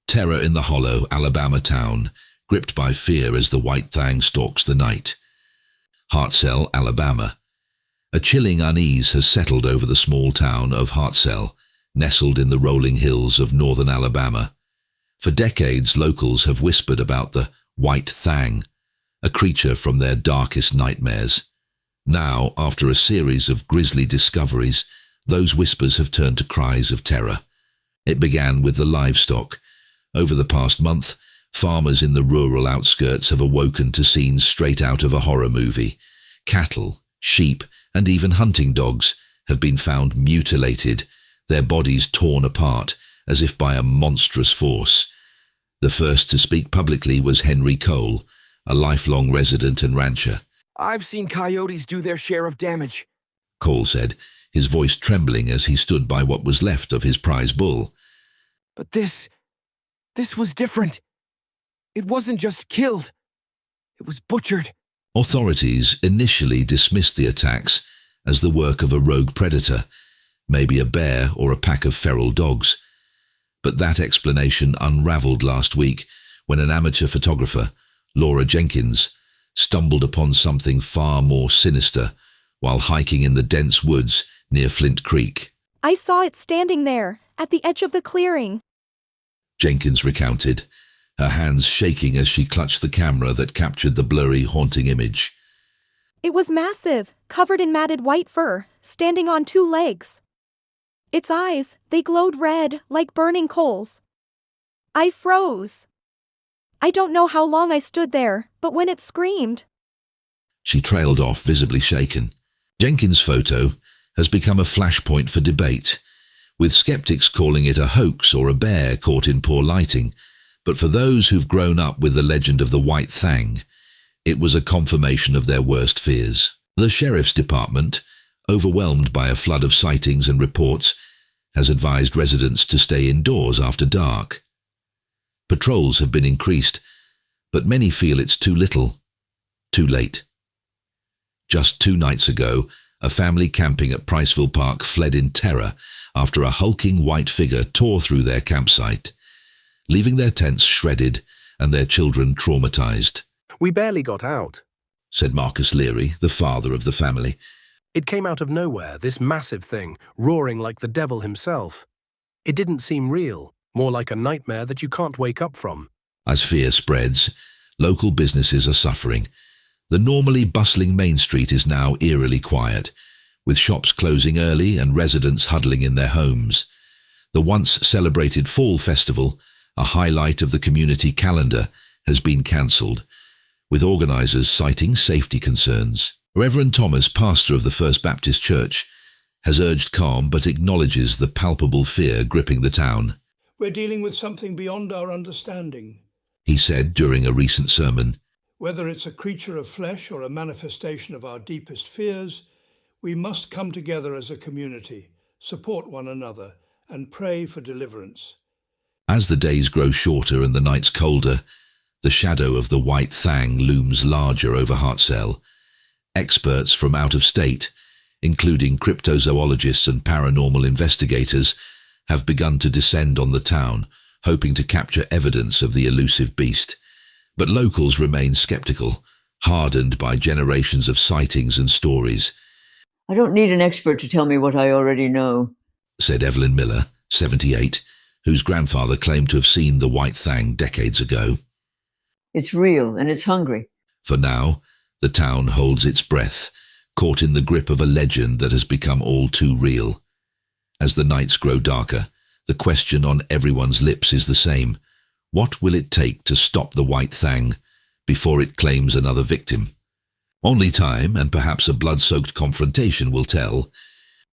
Terror in the hollow Alabama town, gripped by fear as the White Thang stalks the night. Hartselle, Alabama. A chilling unease has settled over the small town of Hartselle, nestled in the rolling hills of northern Alabama. For decades, locals have whispered about the White Thang, a creature from their darkest nightmares. Now, after a series of grisly discoveries, those whispers have turned to cries of terror. It began with the livestock. Over the past month, farmers in the rural outskirts have awoken to scenes straight out of a horror movie. Cattle, sheep, and even hunting dogs have been found mutilated, their bodies torn apart as if by a monstrous force. The first to speak publicly was Henry Cole, a lifelong resident and rancher. "I've seen coyotes do their share of damage," Cole said, his voice trembling as he stood by what was left of his prize bull. "But this was different. It wasn't just killed. It was butchered." Authorities initially dismissed the attacks as the work of a rogue predator, maybe a bear or a pack of feral dogs. But that explanation unraveled last week when an amateur photographer, Laura Jenkins, stumbled upon something far more sinister while hiking in the dense woods near Flint Creek. "I saw it standing there, at the edge of the clearing," Jenkins recounted, her hands shaking as she clutched the camera that captured the blurry, haunting image. "It was massive, covered in matted white fur, standing on two legs. Its eyes, they glowed red, like burning coals. I froze. I don't know how long I stood there, but when it screamed..." She trailed off, visibly shaken. Jenkins' photo has become a flashpoint for debate, with skeptics calling it a hoax or a bear caught in poor lighting. But for those who've grown up with the legend of the White Thang, it was a confirmation of their worst fears. The sheriff's department, overwhelmed by a flood of sightings and reports, has advised residents to stay indoors after dark. Patrols have been increased, but many feel it's too little, too late. Just 2 nights ago, a family camping at Priceville Park fled in terror after a hulking white figure tore through their campsite, leaving their tents shredded and their children traumatized. "We barely got out," said Marcus Leary, the father of the family. "It came out of nowhere, this massive thing, roaring like the devil himself. It didn't seem real, more like a nightmare that you can't wake up from." As fear spreads, local businesses are suffering. The normally bustling Main Street is now eerily quiet, with shops closing early and residents huddling in their homes. The once celebrated Fall Festival, a highlight of the community calendar, has been cancelled, with organisers citing safety concerns. Reverend Thomas, pastor of the First Baptist Church, has urged calm but acknowledges the palpable fear gripping the town. "We're dealing with something beyond our understanding," he said during a recent sermon. "Whether it's a creature of flesh or a manifestation of our deepest fears, we must come together as a community, support one another, and pray for deliverance." As the days grow shorter and the nights colder, the shadow of the White Thang looms larger over Hartselle. Experts from out of state, including cryptozoologists and paranormal investigators, have begun to descend on the town, hoping to capture evidence of the elusive beast. But locals remain skeptical, hardened by generations of sightings and stories. "I don't need an expert to tell me what I already know," said Evelyn Miller, 78, whose grandfather claimed to have seen the White Thang decades ago. "It's real and it's hungry." For now, the town holds its breath, caught in the grip of a legend that has become all too real. As the nights grow darker, the question on everyone's lips is the same. What will it take to stop the White Thang before it claims another victim? Only time, and perhaps a blood-soaked confrontation, will tell.